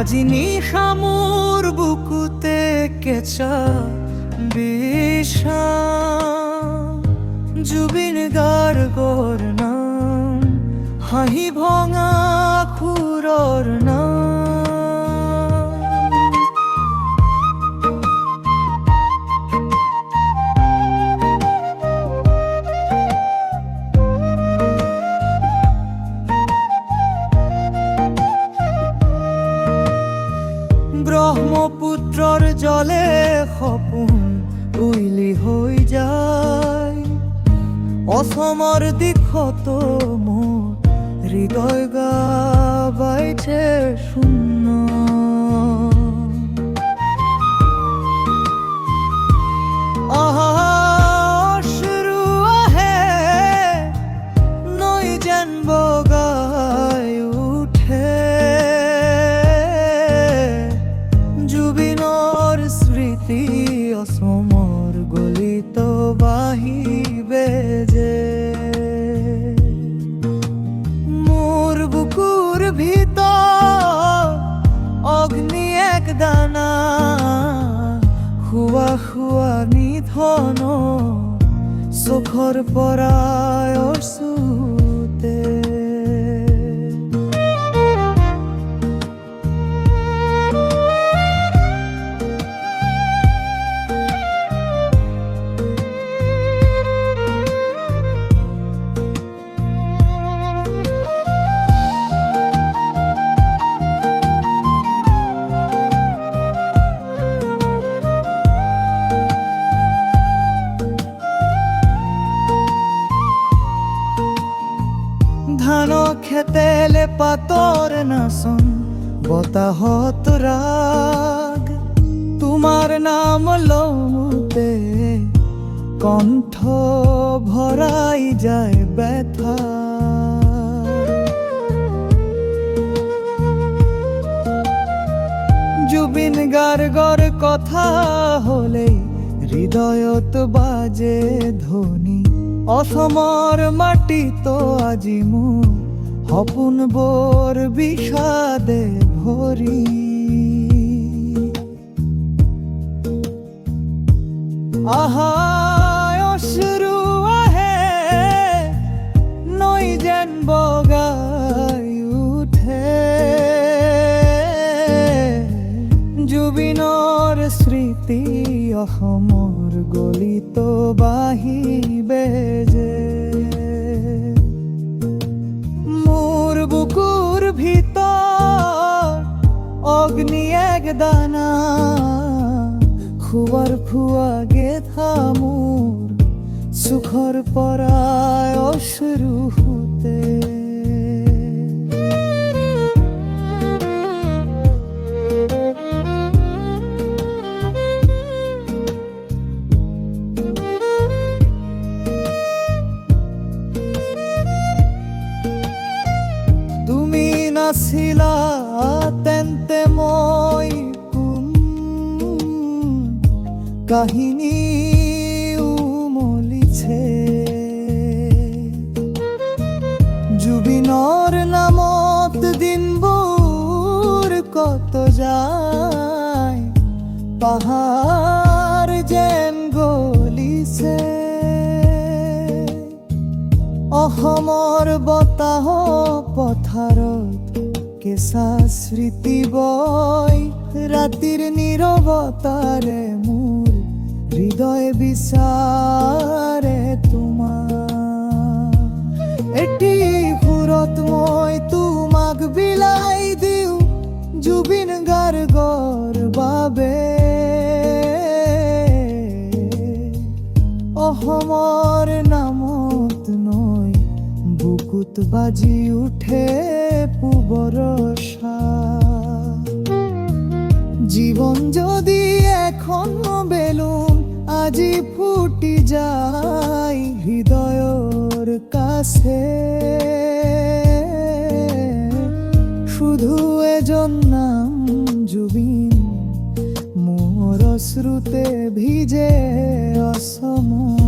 আজি নিশামোৰ বুকুতে কেঁচা বিষাম জুবিন গাৰ্গৰ নাম হাঁহি ভঙা সুৰৰ নাম ব্ৰহ্মপুত্ৰৰ জলে সপোন উইলি হৈ যায় অসমৰ দিশতো মোৰ হৃদয় গাবাইছে শূন্য অশ্ৰু আহে নৈ যেন বগাই উঠে জুবিনৰ স্মৃতি অসমৰ গলিত বাহিবে যে মোৰ বুকুৰ ভিতৰ অগ্নি এক দানা খুৱা খুৱা নিধন চোখৰ পৰা অশ্ৰুতে ধান খেতেলে পাতৰ নাচন বতাহত ৰাগ তোমাৰ নাম লওঁতে কণ্ঠ ভৰাই যায় ব্যথা জুবিন গাৰ্গৰ কথা হ'লেই হৃদয়ত বাজে ধ্বনি অসমৰ মাটিতো আজি মোৰ সপোনবোৰ বিষাদে ভৰি আহা অশ্ৰু আহে নৈ যেন বগাই উঠে জুবিনৰ স্মৃতি অসমৰ গলিত বাহিবে যে মোৰ বুকুৰ ভিতৰ অগ্নি এক দানা খুৱাৰ ফুৱা গেথা মোৰ চোখৰ পৰা অশ্ৰু সুতে নাছিলা তেন্তে মই কোন কাহিনী উমলিছে জুবিনৰ নামত দিনবোৰ কত যায় পাহাৰ যেন গলিছে অসমৰ বতাহ পথাৰত কেঁচা স্মৃতি বয় ৰাতিৰ নীৰৱতাৰে মোৰ হৃদয় বিচাৰে তোমাৰ এটি সুৰত মই তোমাক বিলাই দিওঁ জুবিন গাৰ্গৰ বাবে অসমৰ নামত নৈ বুকুত বাজি উঠে পূবৰ জীৱন যদি এখন বেলুন আজি ফুটি যায় হৃদয়ৰ কাছে শুধু এজন নাম জুবিন মোৰ অশ্ৰুতে ভিজে অসমৰ